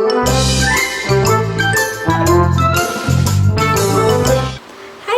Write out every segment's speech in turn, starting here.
Hi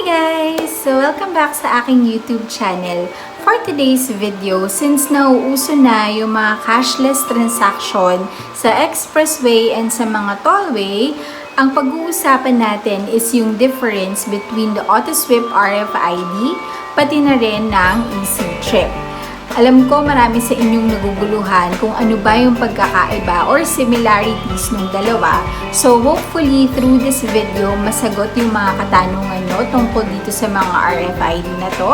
guys! So welcome back sa aking YouTube channel. For today's video, since nauuso na yung mga cashless transaction sa expressway and sa mga tollway, ang pag-uusapan natin is yung difference between the AUTOSWEEP RFID pati na rin ng EasyTrip. Alam ko marami sa inyong naguguluhan kung ano ba yung pagkakaiba or similarities ng dalawa. So hopefully through this video, masagot yung mga katanungan nyo tungkol dito sa mga RFID na to.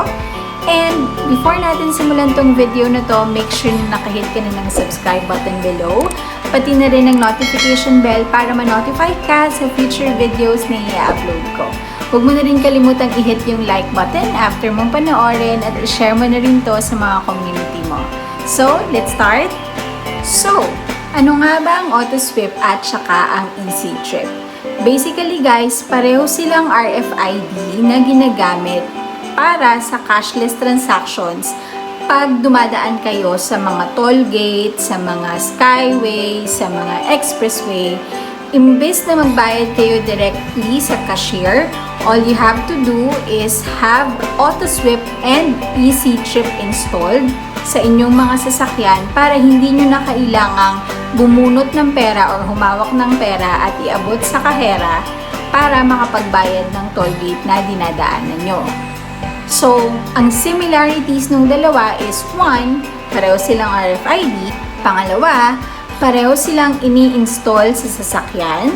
And before natin simulan tong video na to, make sure na nakahit ka na ng subscribe button below. Pati na rin ang notification bell para ma-notify ka sa future videos na i-upload ko. Huwag mo na rin kalimutang i-hit yung like button after mong panoorin at i-share mo na rin to sa mga community mo. So, let's start! So, ano nga ba ang AUTOSWEEP at saka ang EasyTrip? Basically guys, pareho silang RFID na ginagamit para sa cashless transactions pag dumadaan kayo sa mga toll gate, sa mga skyway, sa mga expressway. Imbes na magbayad kayo directly sa cashier, all you have to do is have AUTOSWEEP and EasyTrip installed sa inyong mga sasakyan para hindi nyo na kailangang bumunot ng pera or humawak ng pera at iabot sa kahera para makapagbayad ng toll gate na dinadaanan nyo. So, ang similarities ng dalawa is 1, pareho silang RFID. Pangalawa, pareho silang ini-install sa sasakyan.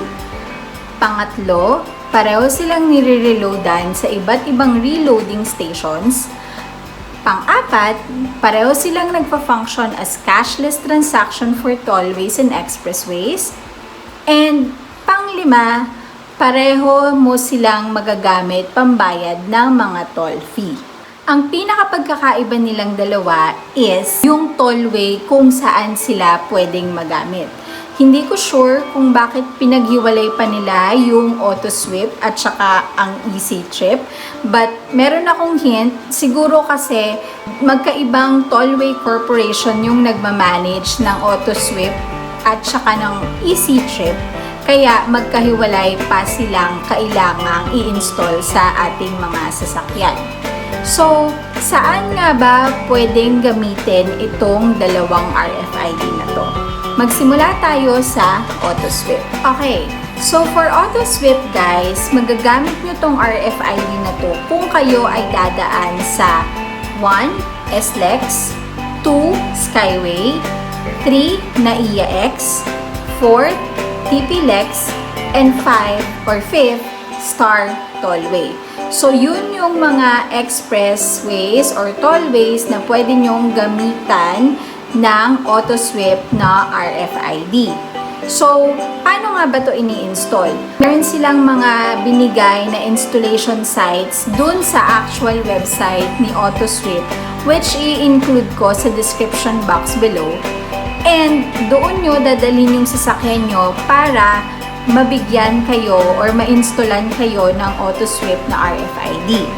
Pangatlo, pareho silang nire-reloadan sa iba't ibang reloading stations. Pang-apat, pareho silang nagpa-function as cashless transaction for tollways and expressways. And pang-lima, pareho mo silang magagamit pambayad ng mga toll fee. Ang pinakapagkakaiba nilang dalawa is yung tollway kung saan sila pwedeng magamit. Hindi ko sure kung bakit pinaghiwalay pa nila yung AUTOSWEEP at saka ang EasyTrip. But meron akong hint, siguro kasi magkaibang tollway corporation yung nagmamanage ng AUTOSWEEP at saka ng EasyTrip. Kaya magkahiwalay pa silang kailangang i-install sa ating mga sasakyan. So, saan nga ba pwedeng gamitin itong dalawang RFID na to? Magsimula tayo sa AUTOSWEEP. Okay, so for AUTOSWEEP guys, magagamit nyo tong RFID na to kung kayo ay dadaan sa 1. SLEX, 2. Skyway, 3. NAIA-X, 4. TPLEX, and 5 or 5th, Star Tollway. So, yun yung mga expressways or tollways na pwede nyong gamitan ng AUTOSWEEP na RFID. So, paano nga ba to ini-install? Meron silang mga binigay na installation sites dun sa actual website ni AUTOSWEEP, which i-include ko sa description box below. And doon nyo dadalhin yung sasakyan nyo para mabigyan kayo or ma-installan kayo ng AUTOSWEEP na RFID.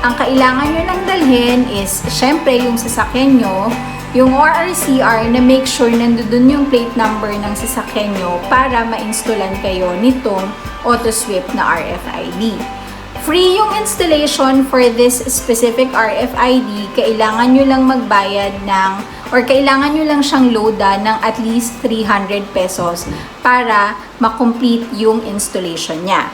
Ang kailangan nyo lang dalhin is, syempre, yung sasakyan nyo, yung ORCR na make sure nandun yung plate number ng sasakyan nyo para ma-installan kayo nitong AUTOSWEEP na RFID. Free yung installation for this specific RFID, kailangan nyo lang magbayad ng or kailangan nyo lang siyang loadan ng at least 300 pesos para makomplete yung installation niya.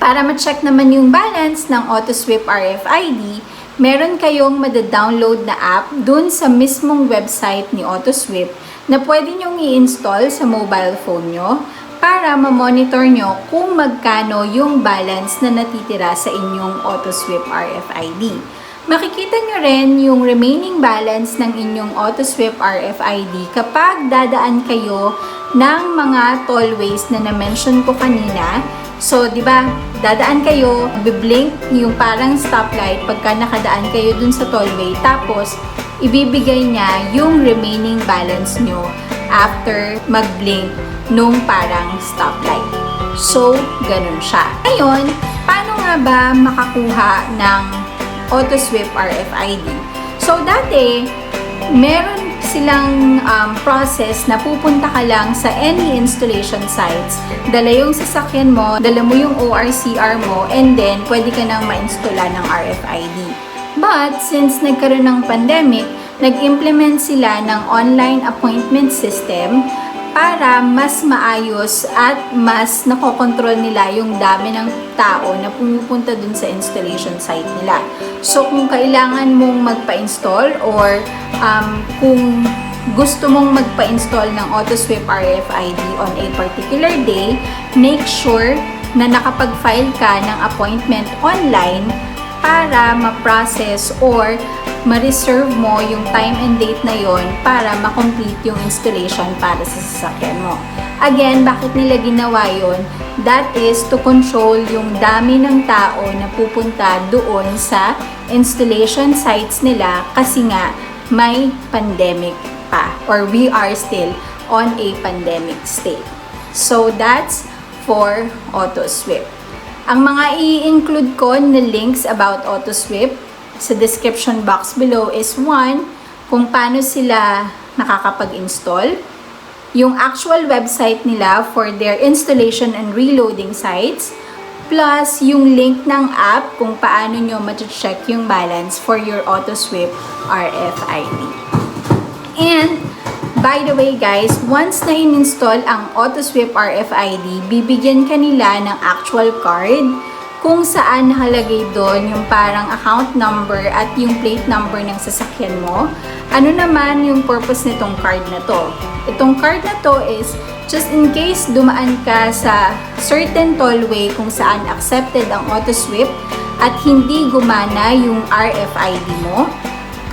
Para ma-check naman yung balance ng AUTOSWEEP RFID, meron kayong mada-download na app dun sa mismong website ni AUTOSWEEP na pwede nyong i-install sa mobile phone nyo para ma-monitor nyo kung magkano yung balance na natitira sa inyong AUTOSWEEP RFID. Makikita nyo rin yung remaining balance ng inyong AUTOSWEEP RFID kapag dadaan kayo ng mga tollways na na-mention ko kanina. So, di ba, dadaan kayo, biblink yung parang stoplight pagka nakadaan kayo dun sa tollway. Tapos, ibibigay niya yung remaining balance nyo after mag-blink nung parang stoplight. So, ganun siya. Ngayon, paano nga ba makakuha ng AUTOSWEEP RFID? So, dati, meron silang process na pupunta ka lang sa any installation sites, dala yung sasakyan mo, dala mo yung ORCR mo, and then pwede ka nang ma-installa ng RFID. But since nagkaroon ng pandemic, nag-implement sila ng online appointment system para mas maayos at mas nakokontrol nila yung dami ng tao na pumupunta dun sa installation site nila. So kung kailangan mong magpa-install or kung gusto mong magpa-install ng AUTOSWEEP RFID on a particular day, make sure na nakapag-file ka ng appointment online para ma-process or ma-reserve mo yung time and date na yon para ma-complete yung installation para sa sasakyan mo. Again, bakit nila ginawa yon? That is to control yung dami ng tao na pupunta doon sa installation sites nila kasi nga may pandemic pa or we are still on a pandemic state. So that's for AUTOSWEEP. Ang mga i-include ko na links about AUTOSWEEP sa description box below is 1, kung paano sila nakakapag-install, yung actual website nila for their installation and reloading sites, plus yung link ng app kung paano nyo ma-check yung balance for your AUTOSWEEP RFID. And by the way guys, once na in-install ang AUTOSWEEP RFID, bibigyan ka nila ng actual card kung saan nakalagay doon yung parang account number at yung plate number ng sasakyan mo. Ano naman yung purpose nitong card na to? Itong card na to is just in case dumaan ka sa certain tollway kung saan accepted ang AUTOSWEEP at hindi gumana yung RFID mo,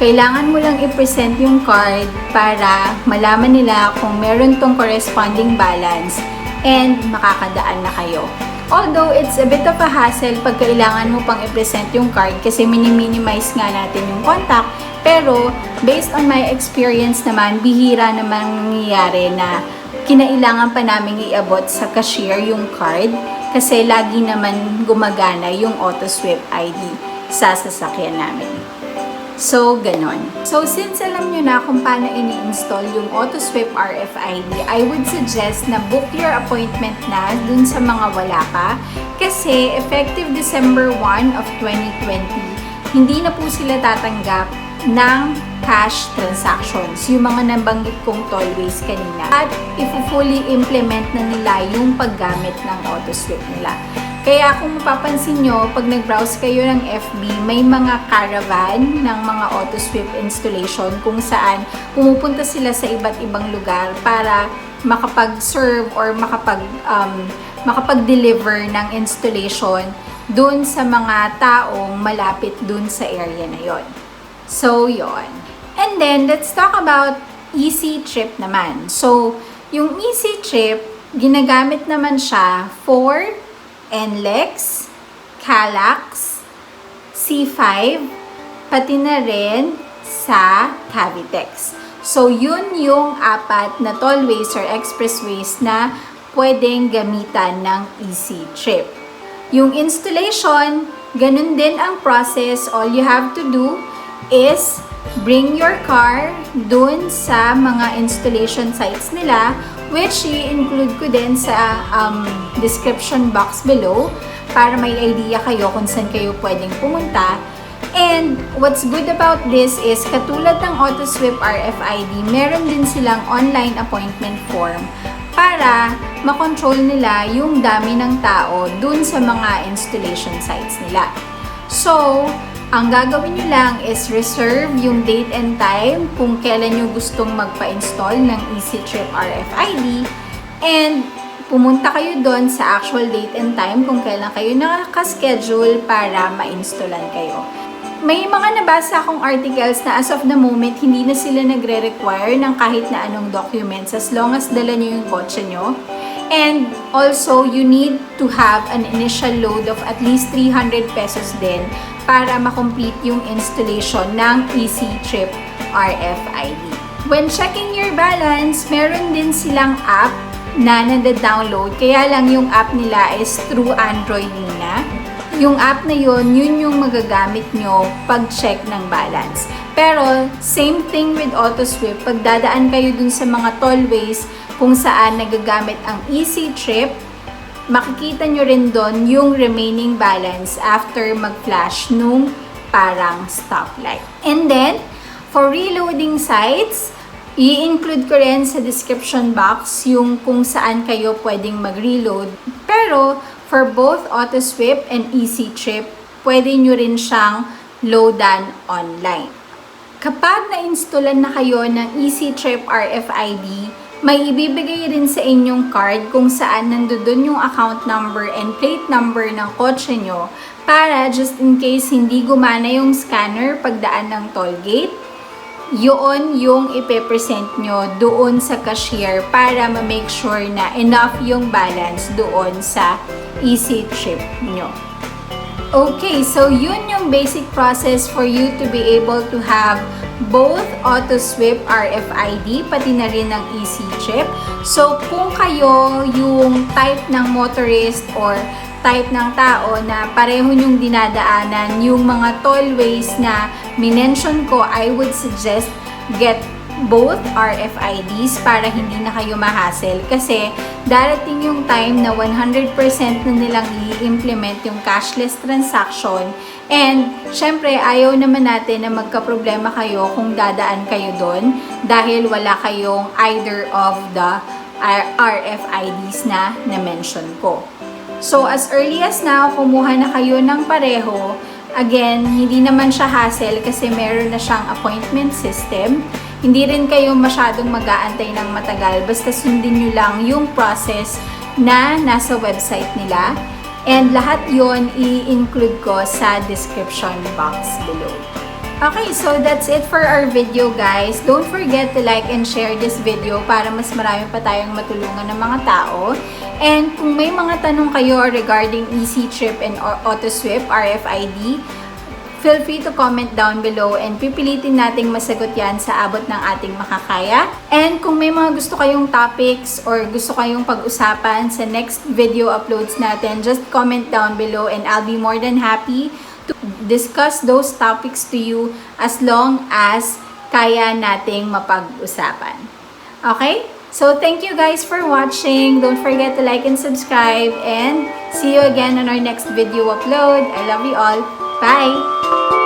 kailangan mo lang i-present yung card para malaman nila kung meron tong corresponding balance and makakadaan na kayo. Although it's a bit of a hassle pag kailangan mo pang i-present yung card kasi minimize nga natin yung contact, pero based on my experience naman, bihira naman nangyayari na kinailangan pa namin iabot sa cashier yung card kasi lagi naman gumagana yung AUTOSWEEP ID sa sasakyan namin. So, ganon. So, since alam nyo na kung paano ini-install yung AUTOSWEEP RFID, I would suggest na book your appointment na dun sa mga wala pa. Kasi, effective December 1 of 2020, hindi na po sila tatanggap ng cash transactions, yung mga nabanggit kong tollways kanina. At, fully implement na nila yung paggamit ng AUTOSWEEP nila. Kaya kung mapapansin nyo, pag nag-browse kayo ng FB, may mga caravan ng mga AUTOSWEEP installation kung saan pumupunta sila sa iba't ibang lugar para makapag-serve or makapag-deliver ng installation dun sa mga taong malapit dun sa area na yon. So, yon. And then, let's talk about EasyTrip naman. So, yung EasyTrip, ginagamit naman siya for NLEX, CALAX, C5, pati na rin sa Cavitex. So, yun yung 4 na tollways or expressways na pwedeng gamitan ng EasyTrip. Yung installation, ganun din ang process. All you have to do is bring your car dun sa mga installation sites nila, which i-include ko din sa description box below para may idea kayo kung saan kayo pwedeng pumunta. And what's good about this is katulad ng AUTOSWEEP RFID, meron din silang online appointment form para makontrol nila yung dami ng tao dun sa mga installation sites nila. So, ang gagawin nyo lang is reserve yung date and time kung kailan nyo gustong magpa-install ng EasyTrip RFID and pumunta kayo doon sa actual date and time kung kailan kayo nakaschedule para ma-installan kayo. May mga nabasa akong articles na as of the moment, hindi na sila nagre-require ng kahit na anong documents as long as dala nyo yung kotse nyo. And also, you need to have an initial load of at least 300 pesos din para makomplete yung installation ng EasyTrip RFID. When checking your balance, meron din silang app na nada-download. Kaya lang yung app nila is through Android na. Yung app na yun yung magagamit nyo pag-check ng balance. Pero, same thing with AUTOSWEEP. Pag dadaan kayo dun sa mga tollways kung saan nagagamit ang EasyTrip, makikita nyo rin dun yung remaining balance after mag-flash nung parang stoplight. And then, for reloading sites, i-include ko rin sa description box yung kung saan kayo pwedeng mag-reload. Pero, for both AUTOSWEEP and EasyTrip, pwede nyo rin siyang loadan online. Kapag na-installan na kayo ng EasyTrip RFID, may ibibigay rin sa inyong card kung saan nandoon yung account number and plate number ng kotse nyo para just in case hindi gumana yung scanner pagdaan ng toll gate, yun yung ipepresent nyo doon sa cashier para ma-make sure na enough yung balance doon sa EasyTrip nyo. Okay, so yun yung basic process for you to be able to have both AUTOSWEEP RFID, pati na rin ng EasyTrip. So, kung kayo yung type ng motorist or type ng tao na pareho nyong dinadaanan yung mga tollways na minention ko, I would suggest get both RFIDs para hindi na kayo ma-hassle kasi darating yung time na 100% na nilang i-implement yung cashless transaction and syempre ayaw naman natin na magka-problema kayo kung dadaan kayo doon dahil wala kayong either of the RFIDs na na-mention ko. So as early as now, kumuha na kayo ng pareho. Again, hindi naman siya hassle kasi meron na siyang appointment system. Hindi rin kayo masyadong mag-aantay ng matagal. Basta sundin nyo lang yung process na nasa website nila. And lahat yon i-include ko sa description box below. Okay, so that's it for our video, guys. Don't forget to like and share this video para mas marami pa tayong matulungan ng mga tao. And kung may mga tanong kayo regarding EasyTrip and AUTOSWEEP RFID, feel free to comment down below and pipilitin nating masagot yan sa abot ng ating makakaya. And kung may mga gusto kayong topics or gusto kayong pag-usapan sa next video uploads natin, just comment down below and I'll be more than happy to discuss those topics to you as long as kaya nating mapag-usapan. Okay? So, thank you guys for watching. Don't forget to like and subscribe and see you again on our next video upload. I love you all. Bye!